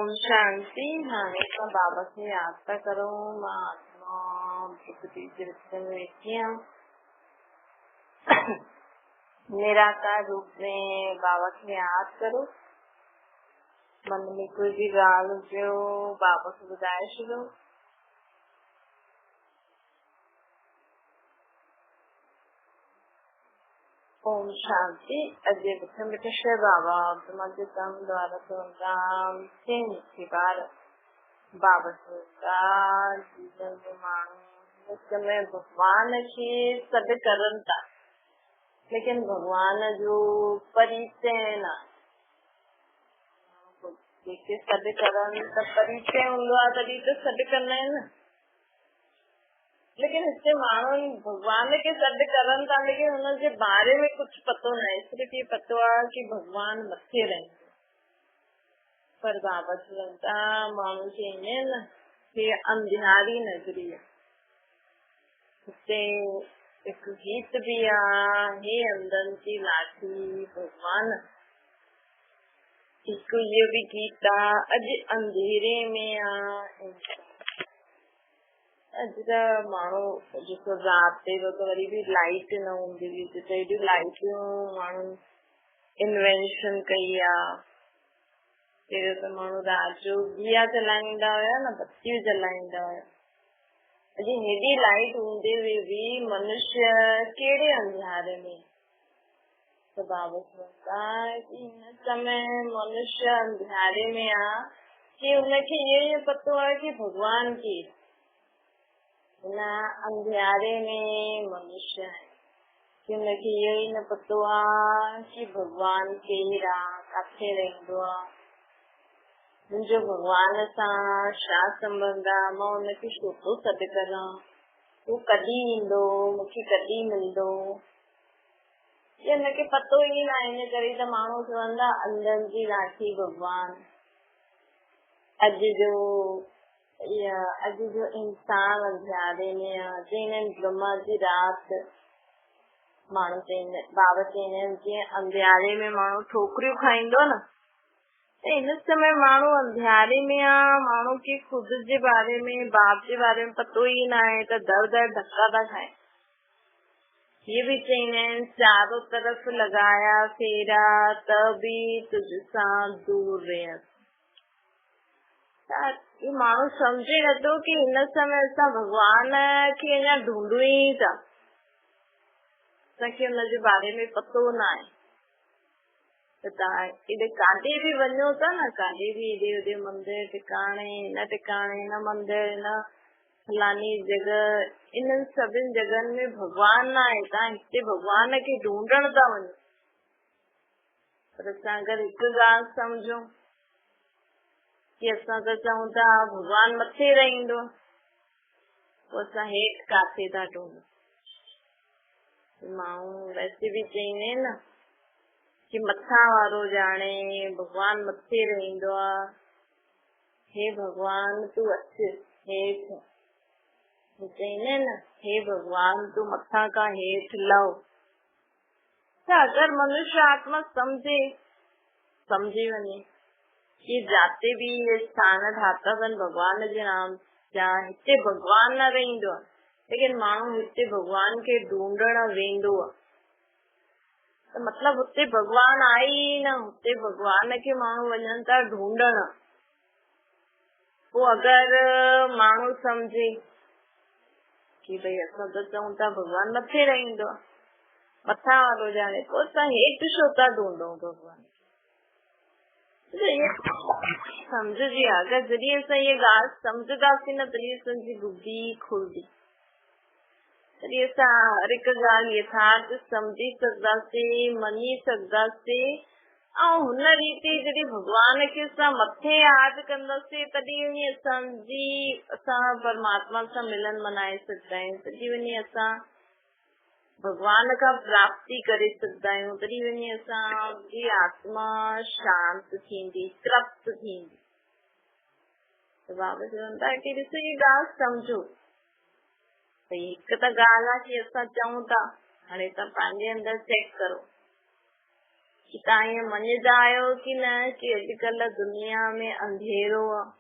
ओम शांति। हाणे मां बाबा खे याद था करो। मां आत्मा प्रकृति दृष्टि में वेठी आहियां। निराकार रूप में बाबा खे याद करो। मन में कोई भी ॻाल्हि हुजे बाबा खे ॿुधाए छॾियो। ओम शांति। अॼु मिठे मिठे शइ बाबा तमाजे कम द्वारा राम थे मिठी बार बाबा जीवन में माण्हू उस समय भगवान खे सॾु करनि था, लेकिन भगवान जो परिचय न जेके सॾु करनि त परिचय हूंदो आहे तॾहिं त सॾु कंदा आहिनि। लेकिन हिते माण्हू भगवान के सॾु करनि था, लेकिन हुनजे बारे में कुछ पतो न आहे। सिर्फ़ ये पतो आहे कि भगवान मथे रहंदो। पर बाबा चवनि था माण्हू चईंदा आहिनि न कि अंधियारी नगरी आहे। हिते हिकु गीत बि आहे, हे अंधनि जी लाठी भगवान। हिकु इहो बि गीत आहे, अॼु अंधेरे में आहे। अॼु त माण्हू ॾिसो राति जो त वरी बि लाइट न हूंदी हुई, त हेॾियूं लाइटियूं माण्हू इन्वेंशन कई आहे। पहिरियों त माण्हू राति जो ॾीया जलाईंदा हुया न, बत्तियूं जलाईंदा हुया। अॼु हेॾी लाइट हूंदे हुए बि मनुष्य कहिड़े अंधियारे में। त बाबा चवंदा कि हिन समय मनुष्य अंधियारे में आहे कि हुनखे इहो पतो आहे कि भगवान केरु। हिन अंधियारे में मनुष्य है कि हुनखे इहो ई न पतो आहे कि भगवान केरु आहे, किथे रहंदो आहे, मुंहिंजो भगवान सां छा संबंध आहे, मां हुनखे छो थो सॾु करां, हू कॾहिं ईंदो, मूंखे कॾहिं मिलंदो, हिनखे पतो ई न आहे। इन करे त माण्हू चवंदा अंधनि जी लाठी भगवान। अॼु जो इंसान अंधियारे में आहे। चईंदा आहिनि ब्रह्मा जी राति। माण्हू चईंदा, बाबा चईंदा आहिनि जीअं अंधियारे में माण्हू ठोकरियूं खाईंदो न, त हिन समय माण्हू अंधियारे में आहे। माण्हू खे ख़ुदि जे बारे में, बाप जे बारे में पतो ई न आहे, त दर दर धक्का था खाए। ये भी चईंदा आहिनि चारों तरफ लगाया फेरा त बि तुझसां दूर रहियसि। ये माण्हू सम्झे नथो कि हिन समय असां भगवान खे अञा ढूंढूं ई था। असांखे हुनजे बारे में पतो न आहे। त तव्हां हेॾे काॾे बि वञो था न, काॾे बि हेॾे होॾे मंदिर टिकाणे, हिन मंदिर, हिन फलानी जॻह, इन्हनि सभिनि जॻहनि में भगवान न आहे। तव्हां हिते भगवान खे ढूंढण था वञो। पर असां अगरि हिकु ॻाल्हि सम्झूं कि असां त चऊं था भगवान मथे रहंदो, पोइ असां हेठि किथे था ढूंढूं। माण्हू वैसे बि चईंदा आहिनि न कि मथां वारो ॼाणे, भगवान मथे रहंदो आहे। हे भगवान तूं अचु हेठि। चईंदा आहिनि न हे भगवान तूं मथां खां हेठि लहो। त अगरि मनुष्य आत्मा समझी वञे कि जाते भी ये स्थान ठाता अथनि भगवान जे नाम जा, हिते भगवान न रहंदो आहे, लेकिन माण्हू हिते भगवान खे ढूंढण वेंदो आहे। त मतिलबु हुते भगवान आहे ई न, हुते भगवान खे माण्हू वञनि था ढूंढण। पोइ अगरि माण्हू सम्झे कि भई असां त चऊं था भगवान मथे रहंदो आहे, मथां वारो ॼाणे, पोइ असां हेठि छो था ढूंढूं भगवान। समझिजे, अगरि जॾहिं असां इहा ॻाल्हि सम्झंदासीं न, तॾहिं असांजी बुद्धि खुलंदी। तॾहिं असां हर हिकु ॻाल्हि यथार्थ सम्झी सघंदासीं, मञी सघंदासीं। ऐं हुन रीति जॾहिं भगवान खे असां मथे यादि कंदासीं, तॾहिं वञी असां परमात्मा सां मिलन मनाए सघंदा आहियूं। तॾहिं वञी असां भगवान खां प्राप्ति करे सघंदा आहियूं। तॾहिं वञी असांजी आत्मा शांत थींदी, तृप्त थींदी। त बाबा चवंदा कि ॾिसो ये ॻाल्हि सम्झो। भई हिकु त ॻाल्हि आहे कि असां चऊं था, हाणे तव्हां पंहिंजे अंदरि चेक करो कि तव्हां ईअं मञदा आहियो कि न कि अॼुकल्ह दुनिया में अंधेरो आहे।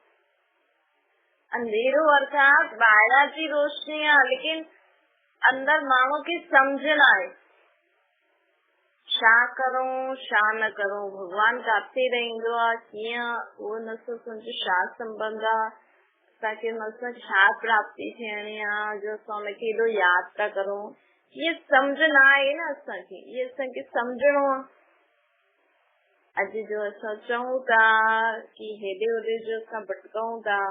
अंधेरो अर्थात ॿाहिरां जी रोशनी आहे, लेकिन अंदर माण्हू खे सम्झ न आहे छा करूं छा न करूं, भगवान काथे रहंदो आहे, कीअं उहो नथो सम्झ, छा संबंध आहे, असांखे हुन छा प्राप्ति थियणी आहे जो असां हुनखे एॾो यादि था करूं। इहे सम्झ न आहे न असांखे, इहे असांखे सम्झणो आहे। अॼु जो असां चऊं था कि हेॾे होॾे जो असां भटकऊं था,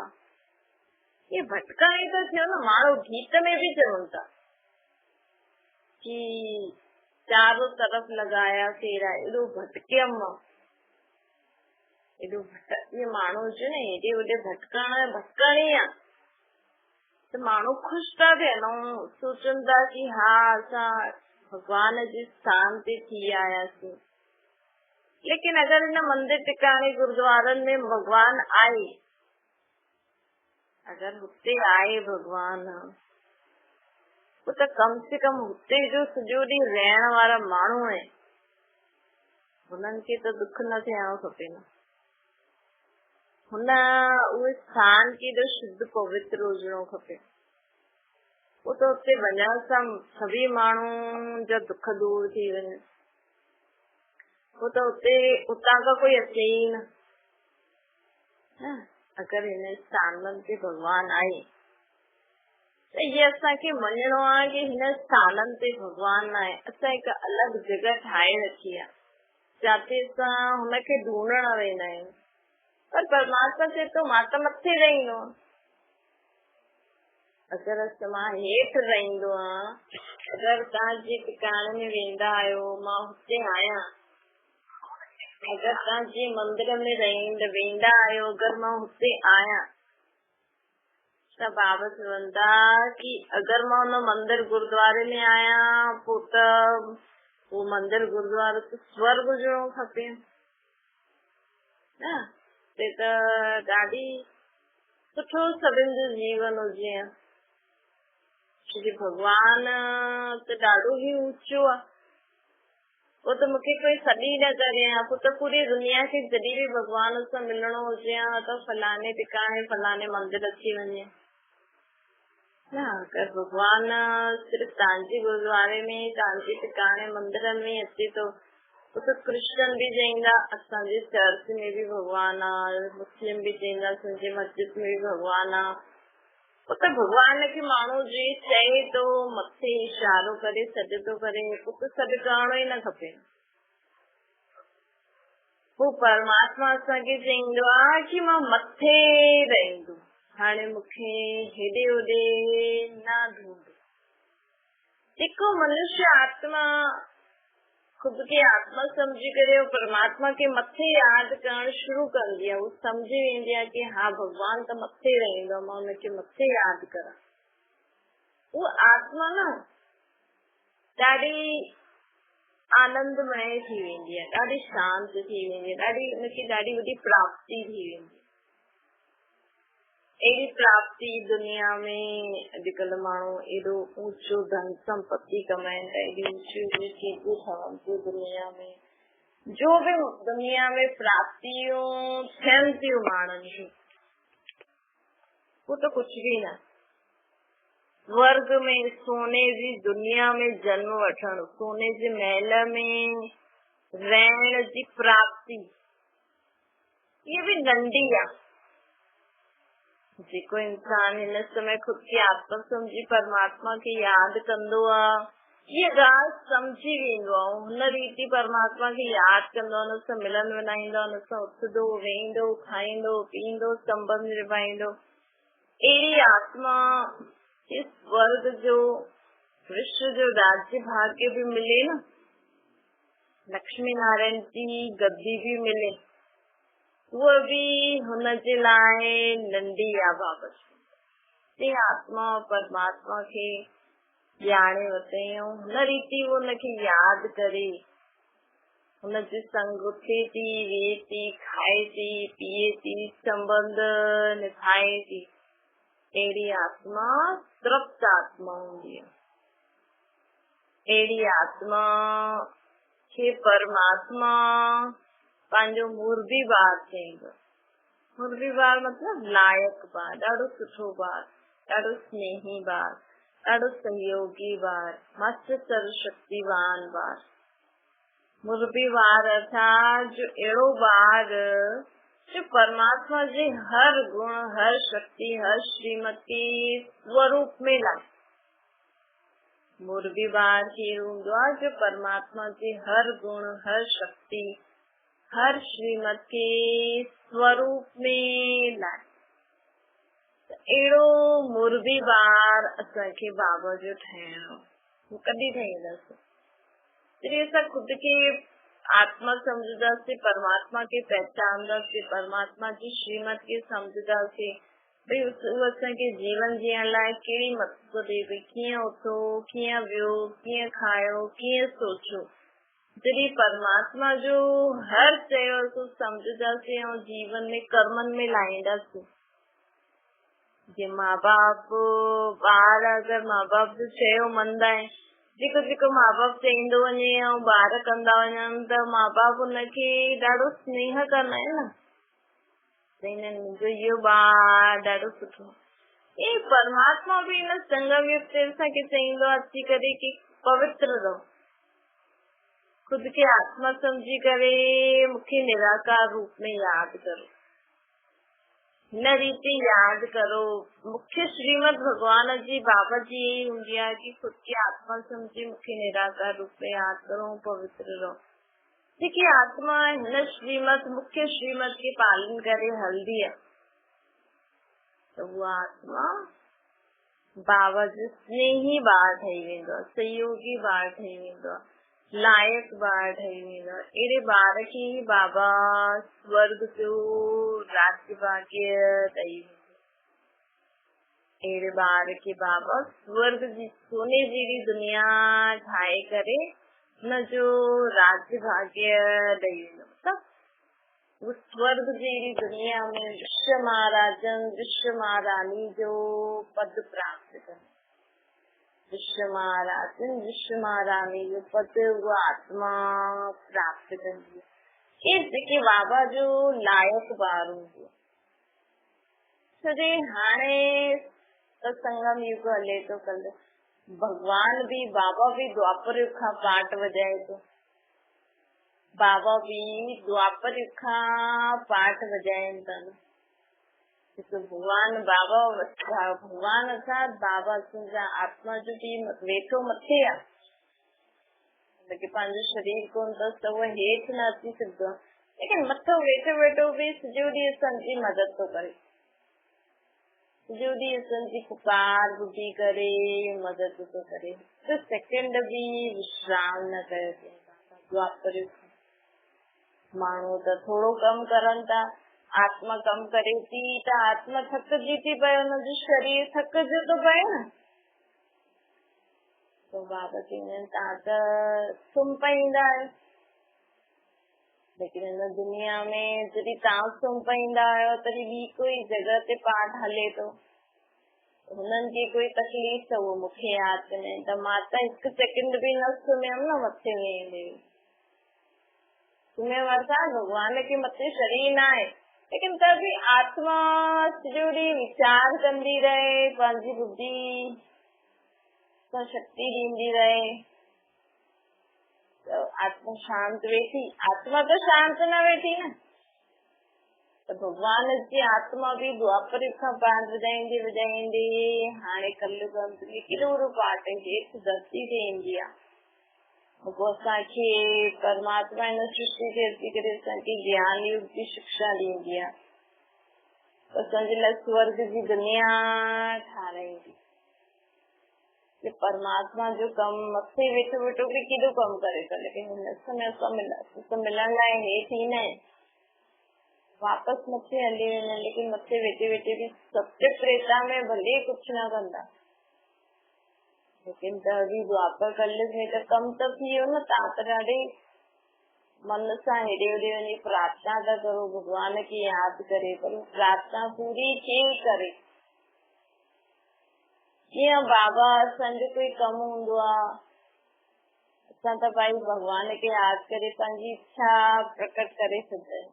ये भटका ही तो थियो न। माण्हू गीत में भी चवनि था कि चारों तरफ लगाया फेरा, एॾो भटकियमि, एॾो ये माण्हू जो न हेॾे होॾे भटकण ई आहे त माण्हू ख़ुशि था थियनि, सोचनि था कि हा असां भगवान जे स्थान ते थी आयासीं। लेकिन अगरि हिन मंदिर टिकाणे गुरुद्वारनि में भगवान आहे, अगर हुते आहे भगवान, तो कम से कम हुते जो सॼो ॾींहुं रहण वारा माण्हू आहिनि, हुननि खे त दुख न थियणो खपे न। हुन उहे स्थान खे एॾो शुद्ध पवित्र हुजणो खपे। वो त हुते वञण सां सभी माण्हू जा दुख दूर थी वञनि। वो त उतां खां कोई अचे ई न। अगरि हिन स्थाननि ते भगवान आहे त इहे असांखे मञणो आहे कि हिन स्थाननि ते भगवान आहे। असां हिकु अलॻि जॻह ठाहे रखी आहे जिते असां हुनखे ढूंढण वेंदा आहियूं, पर परमात्मा चए थो मां त मथे रहंदो आहियां। अगरि असां मां हेठि रहंदो आहियां, अगरि तव्हां जे टिकाणे में वेंदा आहियो, मां हुते आहियां, अगरि तव्हां जे मंदिर में वेंदा आहियो, अगरि मां हुते आहियां त बाबा चवनि था कि अगरि मां हुन मंदिर गुरुद्वारे में आहियां, पोइ त उहो मंदिर गुरुद्वारो त स्वर्ग हुजणो खपे न। त ॾाढी सुठो सभिनि जो जीवन हुजे। छोकी भगवान त ॾाढो ई ऊंचो आहे, वो तो मूंखे कोई सॾी न करे, पोइ त पूरी दुनिया खे जॾहिं बि भगवान सां मिलणो हुजे त फलाणे टिकाणे फलाणे मंदिर अची वञे न। अगरि भगवान सिर्फ़ु तव्हांजे गुरुद्वारे में, तव्हांजे टिकाणे मंदिरनि में अचे थो, तो क्रिश्चन भी चईंदा असांजे चर्च में भी भगवान आहे, मुस्लिम भी चईंदा असांजे मस्जिद में भी भगवान आहे। वो त भगवान खे माण्हू जी चए थो, मथे इशारो करे सॾ थो करे, पोइ त सॾ करणो ई न खपे। पोइ परमात्मा असांखे चईंदो आहे कि मां मथे रहंदो, हाणे मूंखे हेॾे होॾे न ढूंढ। जेको मनुष्य आत्मा खुद खे आत्मा समझी करे परमात्मा के मथे यादि करणु शुरू कंदी आहे, वो समझी वेंदी आहे कि हा भगवान त मथे रहंदो, मां हुनखे मथे यादि करा। वो आत्मा न ॾाढी आनंदमय थी वेंदी आहे, ॾाढी शांत थी वेंदी आहे, हुनखे ॾाढी वॾी प्राप्ति थी वेंदी। अहिड़ी प्राप्ति दुनिया में अॼुकल्ह माण्हू एॾो ऊंचो धन संपत्ति कमाइनि था, एॾी ऊंची चीजूं ठहनि थियूं दुनिया में, जो भी दुनिया में प्राप्तियूं थियनि थियूं माण्हुनि जूं, वो तो कुछ भी न। स्वर्ग में सोने जी दुनिया में जन्म वठणु, सोने जे महल में रहण जी प्राप्ति, ये भी नंढी आहे। जेको इंसान हिन समय खुद खे आत्मा समझी परमात्मा खे यादि कंदो आहे, ये ॻाल्हि समझी वेंदो आहे, हुन रीति परमात्मा खे यादि कंदो, हुन सां मिलन विनाईंदो, हुन सां उथंदो वेहींदो, खाईंदो पींदो, संबंध निभाईंदो। अहिड़ी आत्मा इस स्वर्ग जो, विश्व जो राज्य भाग्य भी मिले न, लक्ष्मी नारायण जी गद्दी भी मिले, वो भी हुनजे लाइ नंढी आहे बाबा। ते आत्मा परमात्मा खे ॼाणे वठे, हुन रीति वो हुनखे यादि करे, हुनजे संग उथे थी, वेहे थी, खाए थी, पीए थी, संबंध निभाए थी। अहिड़ी आत्मा तृप्त आत्मा हूंदी आहे। अहिड़ी आत्मा के परमात्मा पंहिंजो मुरबी ॿार चईंदो। मुरबी ॿार मतलब लायक ॿार, ॾाढो सुठो ॿार, ॾाढो स्नेही ॿार, ॾाढो सहयोगी ॿार, मस्त सर्वशक्तिवान ॿार। मुरबी ॿार अर्थात जो अहिड़ो ॿार जो परमात्मा जे हर गुण, हर शक्ति, हर श्रीमती स्वरूप में लाए। मुरबी ॿार केरु हूंदो आहे जो परमात्मा जे हर गुण, हर शक्ति, हर श्रीमत के स्वरूप में लाए। अहिड़ो मुरबी ॿार असांखे बाबा जो ठाहिणो, कॾहिं ठाहींदासीं जॾहिं असां खुद के आत्मा समझदासीं, परमात्मा के पहचानदासीं, परमात्मा जी श्रीमत के समझदासीं, भई उहो असांखे जीवन जीअण लाइ कहिड़ी मदद ॾे पई, कीअं उथो, कीअं वियो, कीअं खायो, कीअं सोचो। जॾहिं परमात्मा जो हर चयो समझदासीं ऐं जीवन में कर्मनि में लाहींदासीं। जे माँ बाप ॿार अगरि माँ बाप जो चयो मञंदा आहिनि, जेको जेको माँ बाप चईंदो वञे ऐं ॿार कंदा वञनि त माँ बाप उनखे ॾाढो स्नेह कंदा आहिनि न, चईंदा आहिनि मुंहिंजो इहो ॿार ॾाढो सुठो। ये परमात्मा बि इन संगम युग ते असांखे चईंदो आहे अची करे कि पवित्र रहो, खुद खे आत्मा समझी करे मूंखे निराकार रूप में यादि करो, न रीति याद करो। मुख्य श्रीमद भगवान जी बाबा जी यही हूंदी आहे कि खुद की आत्मा समझी मूंखे निराकार रूप में याद करो, पवित्र रहो। जेकी आत्मा हिन श्रीमद मुख्य श्रीमद के पालन करे हलंदी आहे त उहा आत्मा बाबा जो स्नेही ॿार ठही वेंदो आहे, सहयोगी ॿार ठही वेंदो आहे, लायक ॿार ठही वेंदो आहे। अहिड़े ॿार खे बाबा स्वर्ग जो राज्य भाग्य ॾेई वेंदो। अहिड़े ॿार खे बाबा स्वर्ग जी सोने जहिड़ी दुनिया ठाहे करे हुन जो राज्य भाग्य ॾेई वेंदो। मतलब उस स्वर्ग जहिड़ी दुनिया में विश्व महाराजन, विश्व महारानी जो पद प्राप्त करे। विश्व महाराजन, विश्व महारानी जो पद वो आत्मा प्राप्त कंदी आहे। इस जेके बाबा जो लायक ॿार हूंदो। छो हाणे त संगम युग हले थो, कल भगवान भी बाबा भी द्वापर युग खां पाठ वजाए थो। बाबा भी द्वापर युग खां पाठ वजाइनि था। भगवान बाबा भगवान अर्थात बाबा असांजा आत्मा जो भी वेठो मथे आहे, लेकिन पंहिंजो शरीर कोन अथसि त उहो हेठि न अची सघंदो आहे, लेकिन मथो वेठो वेठो भी सॼो ॾींहुं असांजी मदद थो करे, सॼो ॾींहुं असांजी पुकार ॿुधी करे मदद थो करे, हिकु सेकेंड भी विश्राम न कयो। माण्हू त थोरो कमु करनि था, आत्मा कम करे थी त आत्मा थकजी थी पए, हुनजो शरीर थकजो थो पए न। तो बाबा चवंदा आहिनि तव्हां त सुम्ही पईंदा आहियो, लेकिन हिन दुनिया में जॾहिं तव्हां सुम्ही पईंदा आहियो तॾहिं ॿी कोई जॻह ते पाठ हले थो, हुननि खे कोई तकलीफ़ त उहो मूंखे यादि कंदा आहिनि त मां त हिकु सेकेंड भी न सुम्हियमि न मथे वेंदे। सुम्हियो अर्थात भगवान के मथे शरीर न आहे, लेकिन तभी आत्मा सॼो ॾींहुं विचार कंदी रहे, पंहिंजी बुद्धि सां शक्ति ॾींदी रहे, तो आत्मा शांत वेठी। आत्मा तो शांत न वेठी न, तो भगवान जी आत्मा भी द्वापर युग खां पाठ वजाईंदी वजाईंदी हाणे कलयुग अंत में केॾो वॾो पाठ हेठि धरती ते ईंदी आहे। असांखे परमात्मा हिन सृष्टि ते अची करे असांखे ज्ञान युग जी शिक्षा ॾींदी आहे, असांजे लाइ स्वर्ग जी दुनिया ठाराईंदी। परमात्मा जो कम मथे वेठो वेठो भी केॾो कम करे थो, लेकिन हिन समय असां मिलण लाइ हेठि ईंदा आहिनि, वापसि मथे हली वेंदा आहिनि, लेकिन मथे वेठे वेठे भी सत्य त्रेता में भले कुझु न कंदा, लेकिन तभी द्वापर कलयुग में त कम त थी वियो न। तव्हां त ॾाढे मन सां हेॾे होॾे वञी प्रार्थना था करो, भगवान खे यादि करे, पर प्रार्थना पूरी थी करे। कीअं बाबा असांजो कोई कमु हूंदो आहे, असां त भाई भगवान खे यादि करे पंहिंजी इच्छा प्रकट करे सघंदा आहियूं,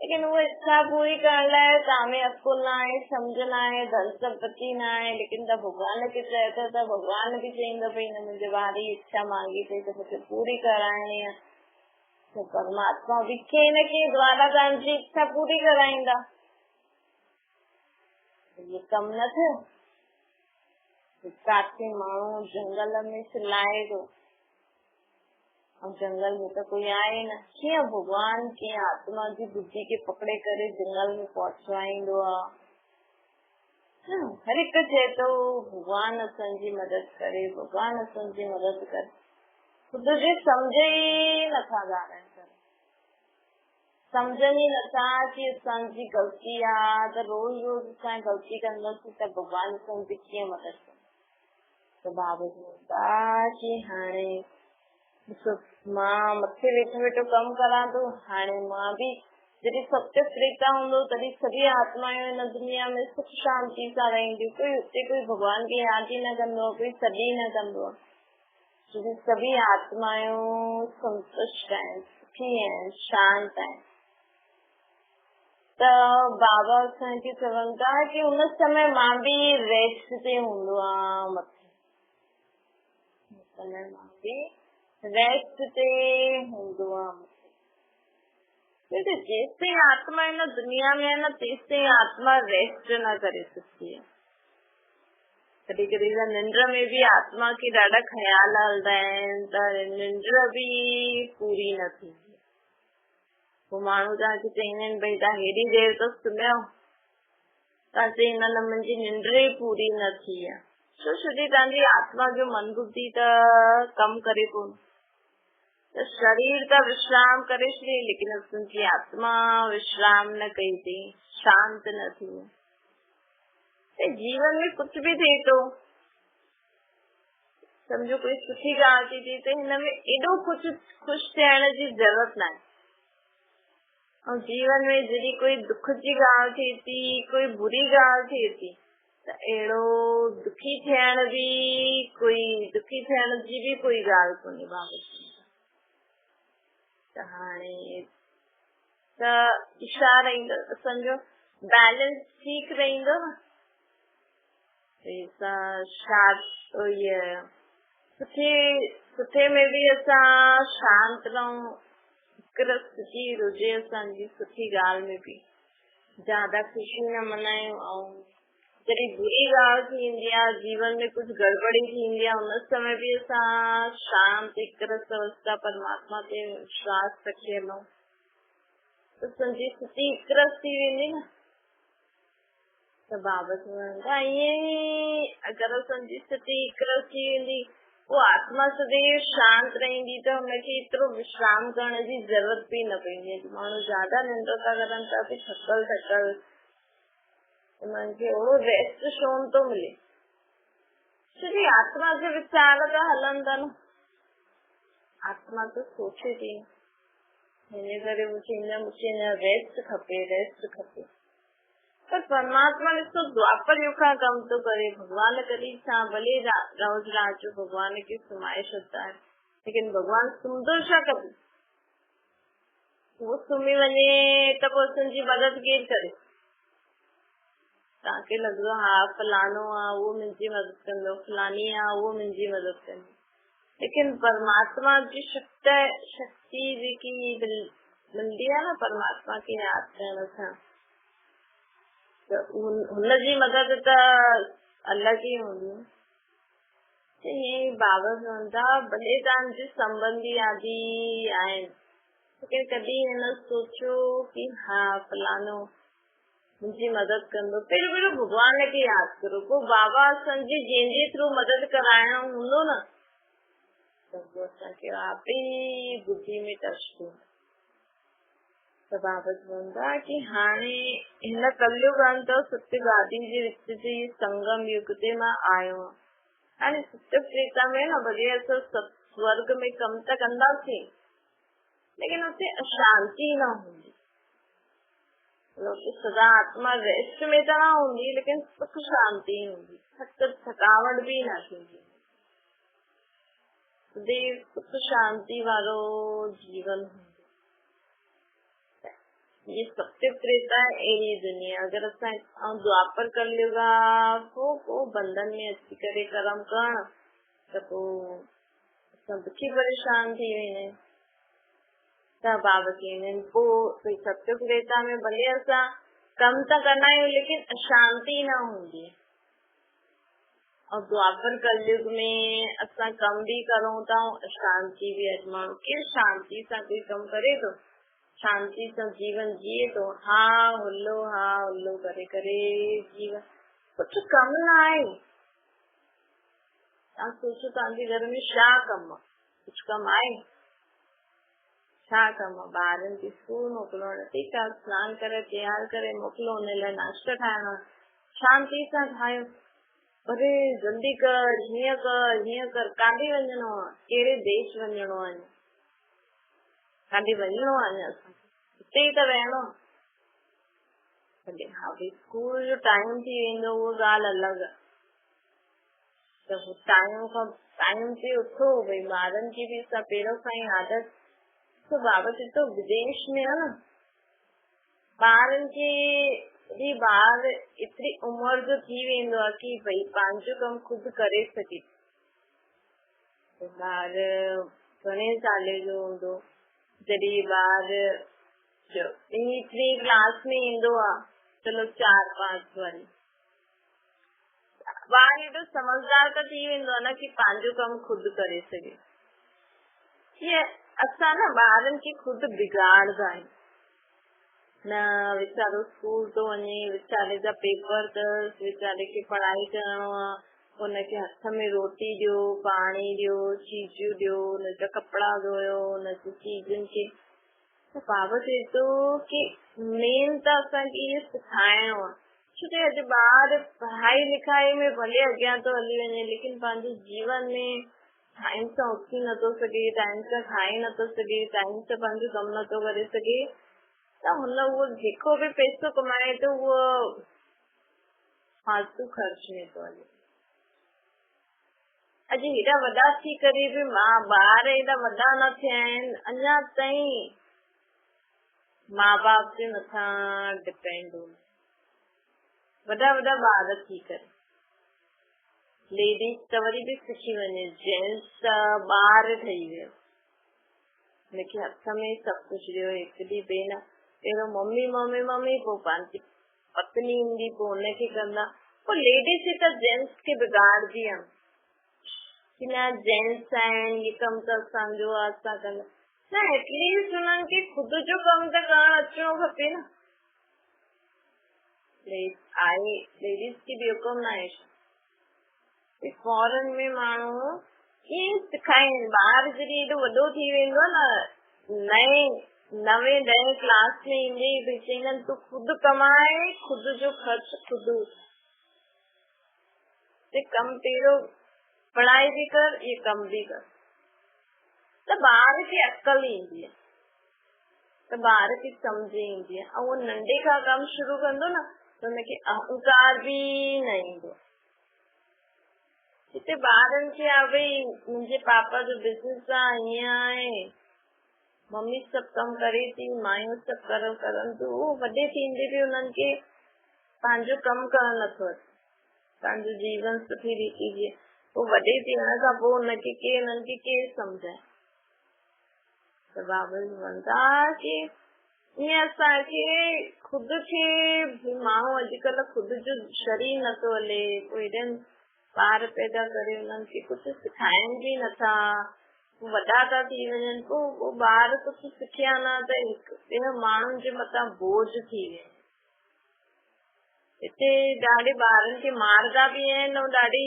लेकिन वो इच्छा पूरी करण लाइ तव्हां में अकुल न आहे, सम्झ न आहे, धन संपत्ति न आहे, लेकिन त भगवान खे चए थो त भगवान बि चईंदो भई न मुंहिंजे ॿार जी इच्छा मांगी अथई त मूंखे पूरी कराइणी आहे, त परमात्मा बि कंहिं न कंहिं द्वारा तव्हांजी इच्छा पूरी कराईंदा। ये कम न थियो, काथे माण्हू जंगल में चिल्लाए थो और जंगल में तो कोई आए न, कीअं भगवान कीअं आत्मा जी बुद्धि खे पकड़े करे जंगल में पहुचाईंदो आहे। हर हिकु चए थो भगवान असांजी मदद करे, भगवान असांजी मदद करे, ख़ुदि जी सम्झ ई नथा ॻाल्हाइनि, सम्झनि ई नथा कि असांजी ग़लती आहे, त रोज़ रोज़ असां ग़लती कंदासीं त भगवान असांजी कीअं मदद कंदो। त बाबा चवंदा कि हाणे ॾिसो मां मथे वेठो वेठो कमु करां थो, हाणे मां बि जॾहिं सत्य प्रेता हूंदो तॾहिं सभी आत्मायूं हिन दुनिया में सुख शांति सां रहंदियूं, कोई हुते कोई भगवान खे यादि ई न कंदो, कोई सॾी न कंदो, जॾहिं सभी आत्मायूं संतुष्ट आहिनि, सुखी आहिनि, शांत आहिनि, त बाबा असांखे चवनि था कि उन समय मां बि रेस्ट ते हूंदो आहियां, मथे समय मां बि रेस्ट ते हूंदो आहे। जेसिताईं आत्मा हिन दुनिया में है न तेसिताईं आत्मा रेस्ट न करे सघंदी आहे। कॾहिं कॾहिं त निंड में बि आत्मा खे ॾाढा ख़्याल हलंदा आहिनि त निंड बि पूरी न थींदी। पोइ माण्हू तव्हांखे चईंदा आहिनि भई तव्हां हेॾी देरि त सुम्हियो, तव्हां चईंदा न मुंहिंजी निंड ई पूरी न थी आहे, छो छोजी तव्हांजी आत्मा जो मन बुद्धि त कमु करे कोन, त शरीर त विश्राम करे छॾी, लेकिन असांजी आत्मा विश्राम न कई थी, शांत न थी। जीवन में कुछ भी थिए थो, समझो कोई सुठी ॻाल्हि थी थिए त हिन में एॾो कुछ ख़ुशि थियण जी ज़रूरत न आहे, और जीवन में जॾहिं कोई दुख जी ॻाल्हि थिए थी, कोई बुरी ॻाल्हि थिए थी, त अहिड़ो दुखी थियण जी भी कोई ॻाल्हि कोन्हे। बाबा त हाणे त छा रहंदो, असांजो बैलेंस ठीक रहंदो न, सुठे में भी असां शांत रहूं, हिकु स्थिति हुजे असांजी सुठी ॻाल्हि में भी ज्यादा खुशी न मनायूं, ऐं जॾहिं बुरी ॻाल्हि थींदी आहे, जीवन में कुछ गड़बड़ी थींदी आहे, उन समय भी असां शांत हिकु अवस्था परमात्मा ते विश्वास रखी हलूं त असांजी स्थिति हिकु थी वेंदी न। त बाबा चवंदा ईअं ई अगरि असांजी स्थिति हिकु थी वेंदी, वो आत्मा सदैव शांत रहंदी, त हुनखे एतिरो विश्राम करण जी ज़रूरत भी न पवंदी। माण्हू ज्यादा निंड था करनि था, थकल उन्हनि खे ओड़ो रेस्ट छो थो मिले, छोकी आत्मा जे वीचार त हलनि था न, आत्मा त सोचे थी, हिन करे मूंखे रेस्ट खपे। पर परमात्मा ॾिसो द्वापर युग खां कम थो करे, भगवान कॾहिं छा भले रोज़ रात जो भगवान खे सुम्हाए छॾंदा आहिनि, लेकिन भगवान सुम्हंदो छा कॾहिं, वो सुम्ही वञे त पोइ असांजी मदद केरु करे। तव्हांखे लॻंदो हा फलाणो आहे उहो मुंहिंजी मदद कंदो, फलाणी आहे उहो मुंहिंजी मदद कंदी, लेकिन परमात्मा जी शक्ति जेकी मिलंदी आहे न परमात्मा खे यादि करण सां, त हुनजी मदद त अलॻि ई हूंदी। ईअं बाबा चवंदा भले तव्हांजे संबंधी आदि आहिनि, लेकिन कॾहिं हिन सोचियो कि हा फलाणो मुंहिंजी मदद कंदो, पहिरियों भगवान खे यादि करो, पोइ बाबा असांजी जंहिंजे थ्रू मदद कराइणो हूंदो न त पोइ असांखे आप ई बुद्धि में टच थींदो। त बाबा चवंदा कि हाणे हिन कलयुग अंत सत्य गादी जे विच ते संगम युग ते मां आयो आहियां। हाणे सत्य त्रेता में न भले असां स्वर्ग में कम त कंदासीं, लेकिन उते अशांति न हूंदी, सदा आत्मा रेस्ट में त न हूंदी, लेकिन सुख शांति हूंदी, थकावट भी न थींदी। सदैव सुख शांति वारो जीवन। ये सत्य त्रेता अहिड़ी दुनिया। अगर असां द्वापर कलयुग को बंधन में अची करे कर्म करण त पोइ असां दुखी परेशान थी वेंदा आहियूं। त बाबा चवंदा आहिनि पोइ सत्य त्रेता में भले असां कम त कंदा आहियूं लेकिन अशांति न हूंदी। और द्वापर कलयुग में असां कम भी करूं था, अशांति भी। अॼु माण्हू केरु शांति सां कोई कम करे थो, शांति सां जीवन जिए थो? हा हुल्लो करे करे जीवन। कुछ कम न आहे। तव्हां सोचो तव्हांजे घर में छा कम आहे? कुछ कम आहे? छा कम आहे? ॿारनि खे स्कूल मोकिलिणो, ठीकु आहे, सनानु करे तयार करे मोकिलो, हुन लाइ नाश्तो ठाहिणो, शांति सां ठाहियो। अरे जल्दी कर, हीअं कर। काॾे वञिणो आहे? कहिड़े देश वञिणो आहे? काॾे वञिणो आहे? असांखे हिते ई त वेहणो। हा भई स्कूल जो टाइम थी वेंदो, उहो ॻाल्हि अलॻि आहे। त टाइम ते उथो। भई ॿारनि खे बि असां पहिरियों खां ई आदत। तो बाबा चए थो विदेश में आहे न, ॿारनि खे ॿार एतिरी उमिरि जो थी वेंदो आहे कि भई पंहिंजो कमु खुदि करे सघे। ॿार घणे साले जो हूंदो जॾहिं ॿार टी क्लास में ईंदो आहे, चलो 4-5 वारी, ॿार एॾो समझदार त थी वेंदो आहे न कि पंहिंजो कमु खुदि करे सघे। असां न ॿारनि खे खुदि बिगाड़दा आहियूं। न वीचारो स्कूल थो वञे, वीचारे जा पेपर अथसि, वीचारे खे पढ़ाई करणो आहे, हुनखे हथ में रोटी ॾियो, पाणी ॾियो, चीजियूं ॾियो, हुनजा कपिड़ा धोयो, हुनजी चीजुनि खे। त बाबा चए थो कि मेन त असांखे इहो सिखाइणो आहे। छो कि अॼु ॿार पढ़ाई लिखाई में भले अॻियां थो हली वञे लेकिन पंहिंजे जीवन में टाइम सां उथी नथो सघे, टाइम सां खाई नथो सघे, टाइम सां पंहिंजो कमु नथो करे सघे। त हुन उहो जेको बि पैसो कमाए थो उहो फालतू ख़र्च में थो हले। अॼु हेॾा वॾा थी करे बि ॿार एॾा वॾा न थिया आहिनि, अञा ताईं माँ बाप जे मथां डिपेंड हो। वॾा ॿार थी करे लेडीज त वरी बि सिखी वञे, जेंट्स त ॿार ठही वियो। हुनखे हथ में सभु कुझु ॾियो। हिकु ॾींहुं भेण पहिरियों मम्मी पोइ पंहिंजी पत्नी ईंदी, पोइ हुनखे कंदा। पोइ लेडीज त जेंट्स खे बिगाड़दी आहे कि न जेंट्स आहिनि, ये कमु त असांजो आहे, असां कंदा न। एटलीस्ट हुननि खे ख़ुदि जो कमु त करणु अचिणो खपे न। लेडीज खे ॿियो कमु न आहे। फॉरेन में माण्हू कीअं सेखारीनि, ॿार जॾहिं एॾो वॾो थी वेंदो आहे न, 9-10 क्लास में ईंदे भई चवंदा आहिनि तूं खुदि कमाए, खुदि जो ख़र्च खुदि कमु, पहिरियों पढ़ाई बि कर, ये कम भी कर। त ॿार खे अकल ईंदी आहे, त ॿार खे सम्झ ईंदी आहे। ऐं उहो नंढे खां कमु शुरू कंदो न त हुनखे अहंकार बि न ईंदो। हिते ॿारनि खे आहे भई मुंहिंजे पापा जो बिज़नेस आहे, हीअं आहे, मम्मी सभु कमु करे थी, मायूं सभु करनि थियूं। वॾे थींदे बि हुननि खे पंहिंजो कमु करणु नथो अचे, पंहिंजो जीवन सुठी रीति जीए। पोइ वॾे थियण खां पोइ हुननि खे केरु सम्झाए। त बाबा चवंदा कि ईअं असांखे खुदि खे, माण्हू अॼुकल्ह खुदि जो शरीर नथो हले, पोइ हेॾनि ॿार पैदा करे हुननि खे कुझु सिखाइनि बि नथा, वॾा था थी वञनि, पोइ ॿार कुझु सिखिया न त ॿिए माण्हुनि जे मथां बोझ थी विया। हिते ॾाढे ॿारनि खे मारदा बि आहिनि ऐं ॾाढी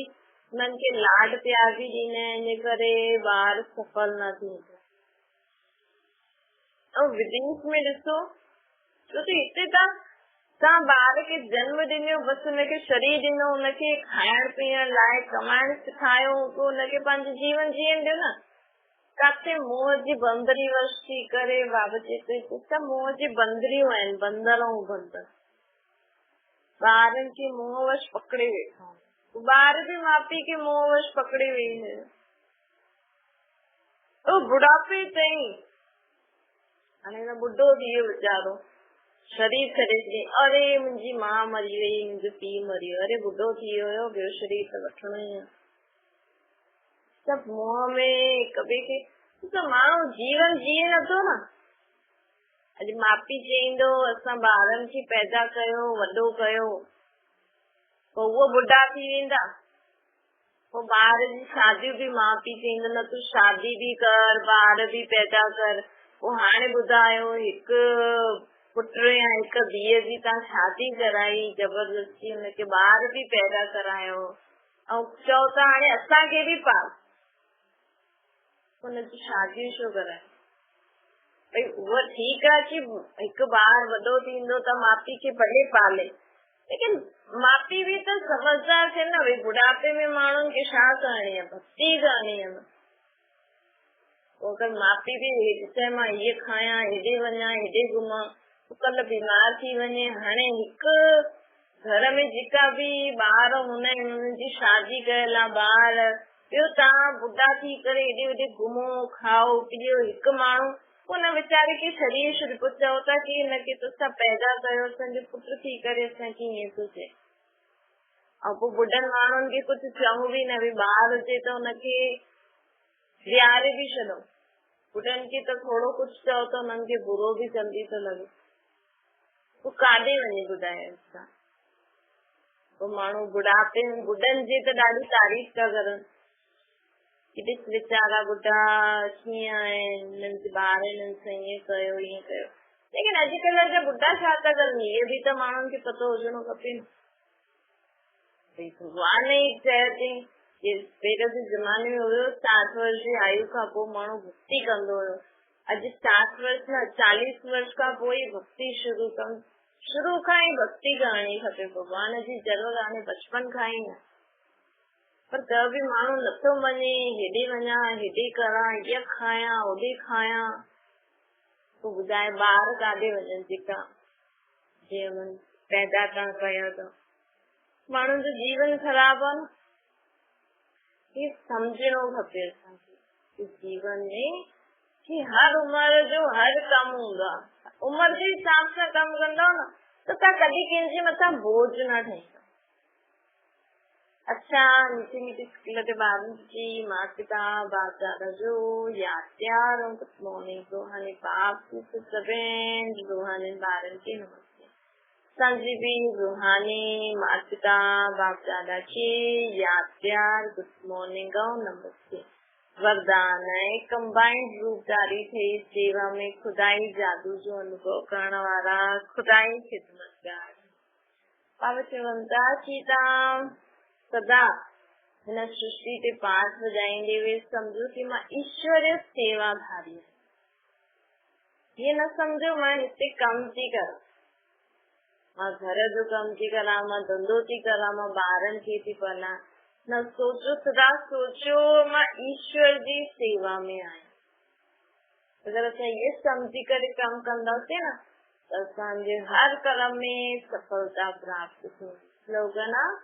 हुननि खे लाड प्यार बि ॾींदा आहिनि, इन करे ॿार सफल न थींदो। ऐं विदेश में ॾिसो, छो कि हिते तव्हां ॿार खे जन्म ॾिनो, बसि हुनखे शरीर ॾिनो, हुनखे खाइण पीअण लाइ कमाइण सिखायो, पोइ हुनखे पंहिंजो जीवन जीअण ॾियो न। काथे मोह जी बंदरी वश थी करे, बाबा चए थो सभु मोह जी बंदरियूं आहिनि, बंदर ऐं बंदर ॿारनि खे मोह वश पकड़े वेठा, ॿार बि माउ पीउ खे मोह वश पकड़े वेही। तो बुढ़ापे ताईं हाणे बुढ़ो थी वियो वीचारो, शरीर छॾे छॾी, अरे मुंहिंजी मां मरी वई, मुंहिंजो पीउ मरी वियो, अरे बुढ़ो थी वियो, ॿियो शरीर त वठिणो ई आहे। सभु मोह में हिक ॿिए खे, त माण्हू जीवन जीए नथो न। अॼु माउ पीउ चईंदो असां ॿारनि खे पैदा कयो, वॾो कयो, पोइ उहो बुढ़ा थी वेंदा, पोइ ॿार जी शादियूं बि माउ पीउ चईंदा न तूं शादी बि कर, ॿार बि पैदा कर। पोइ हाणे ॿुधायो हिकु पुट या हिकु धीअ जी तव्हां शादी कराई, जबरदस्ती हुनखे ॿार बि पैदा करायो, ऐं चओ था हाणे असांखे बि पाल, हुनजी शादियूं छो कराए? भई उहा ठीकु आहे कि हिकु ॿार वॾो थींदो त माउ पीउ खे भले पाले, लेकिन माउ पीउ बि त समझदार थिए न। भई बुढ़ापे में माण्हुनि खे छा करणी आहे, भक्ति करणी आहे। पोइ अगरि माउ पीउ बि चए मां हीअ खायां, हेॾे वञा, हेॾे घुमां, कल्ह बीमार थी वञे, हाणे हिकु घर में जेका बि ॿार हूंदा आहिनि हुननि जी शादी कयल आहे, ॿार, ॿियो तव्हां बुढ़ा थी करे हेॾे होॾे घुमो, खाओ पीओ, हिकु माण्हू हुन वीचारे खे शरीर शुरू चओ था कि हिनखे त असां पैदा कयो, असांजो पुट थी करे असांखे ईअं थो चए। ऐं पोइ बुढ़नि माण्हुनि खे कुझु चऊं बि न, भई ॿार हुजे त हुनखे विहारे बि छॾो, बुढ़नि खे त थोरो कुझु चओ त हुननि खे बुरो बि जल्दी थो लॻे, पोइ काॾे वञे ॿुधायो। पोइ माण्हू बुढ़ापे में बुढ़नि जी त ॾाढी तारीफ़ था करनि कि ॾिस वीचारा बुढ़ा कीअं आहिनि, हिननि जे ॿार हिननि सां ईअं कयो ईअं कयो, लेकिन अॼुकल्ह जा बुढ़ा छा था करनि, इहे बि त माण्हुनि खे पतो हुजणो खपे न। भगवान ई चए थी कि पहिरियों जे ज़माने में हुयो 60 वर्ष जी आयु खां पोइ माण्हू भक्ति कंदो हुयो, अॼु 60 वर्ष न 40 वर्ष खां पोइ भक्ति शुरू कनि, शुरू खां ई भक्ति करणी खपे। भगवान जी ज़रूरत हाणे बचपन खां ई न, पर त बि माण्हू नथो मञे, हेॾे वञा, हेॾे करा, हीअ खायां, होॾे खायां, पोइ ॿुधाए ॿार काॾे वञनि जेका जीअं पैदा तव्हां कयो था, माण्हुनि जो जीवन ख़राब आहे न। ही सम्झणो खपे असांखे जीवन में कि हर उमिरि जो हर कमु हूंदो आहे, उमिरि जे हिसाब सां कमु कंदव न त तव्हां कॾहिं कंहिंजे मथां बोझ न ठहींदव। अच्छा मीठी मीठी स्कूल के ॿारनि जी माता पिता बाप दादा जो यादि प्यार ऐं गुड मॉर्निंग रूहानी बाप सभिनि रूहानी ॿारनि खे नमस्ते। असांजी बि रूहानी माता पिता बाप दादा खे यादि प्यार गुड मॉर्निंग ऐं नमस्ते। वरदान ऐं कंबाइंड रूप जारी थी सेवा में खुदाई जादू जो अनुभव करण वारा खुदाई खिदमतगार पाव चवनि था कि तव्हां सदा हिन सृष्टि ते पाठ वॼाईंदे हुए सम्झो कि मां ईश्वरीय सेवाधारी आहियां, हीअं न सम्झो मां हिते कम थी कयां, मां घर जो कम थी कयां, मां धंधो थी कयां, मां ॿारनि खे थी पढ़ां, न सोचो, सदा सोचो मां ईश्वर जी सेवा में आहियां। अगरि असां इहे सम्झी करे कम कंदासीं न त असांजे हर कर्म में सफलता प्राप्त थींदी। स्लोगन आहे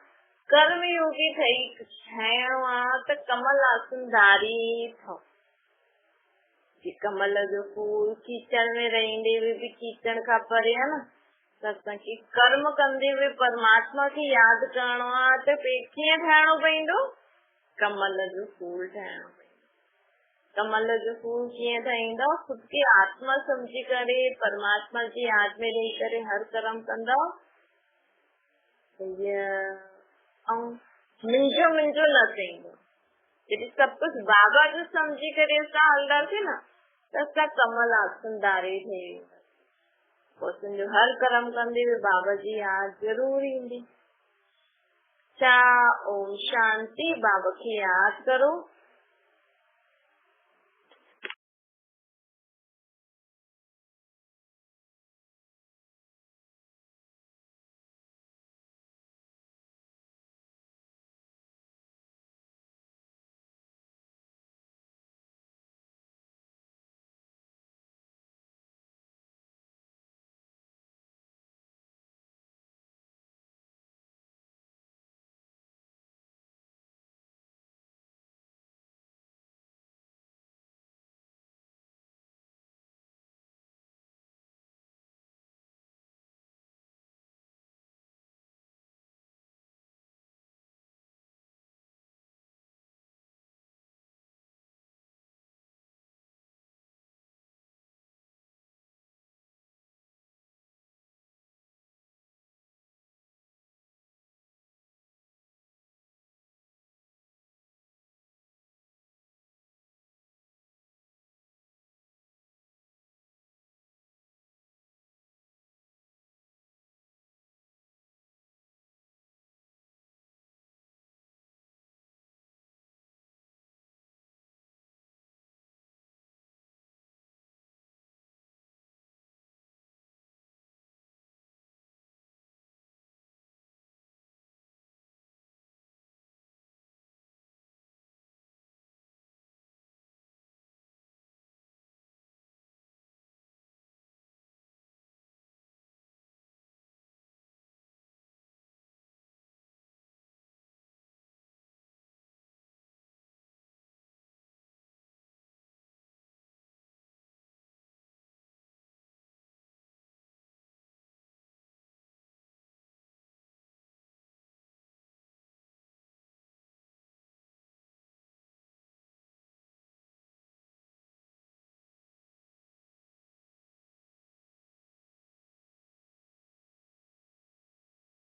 कर्म योगी ठही ठहिणो आहे त कमल आसनधारी ठहो। कमल जो फूल कीचड़ में रहंदे हुए बि कीचड़ खां परे आहे न, त असांखे कर्म कंदे हुए परमात्मा खे यादि करणो आहे त कीअं ठहिणो पवंदो, कमल जो फूल ठहिणो पवंदो। कमल जो फूल कीअं ठहींदो, ख़ुदि खे आत्मा सम्झी करे परमात्मा जी यादि में रही करे हर कर्म कंदो, ऐं मुंहिंजो मुंहिंजो न थींदो। जॾहिं सभु कुझु बाबा जो सम्झी करे असां हलंदासीं न त असां कमल आसनदारी थी वेंदासीं। पोइ तुंहिंजो हर कर्म कंदे हुए बाबा जी यादि ज़रूर ईंदी। ओम शांति। बाबा खे यादि करो।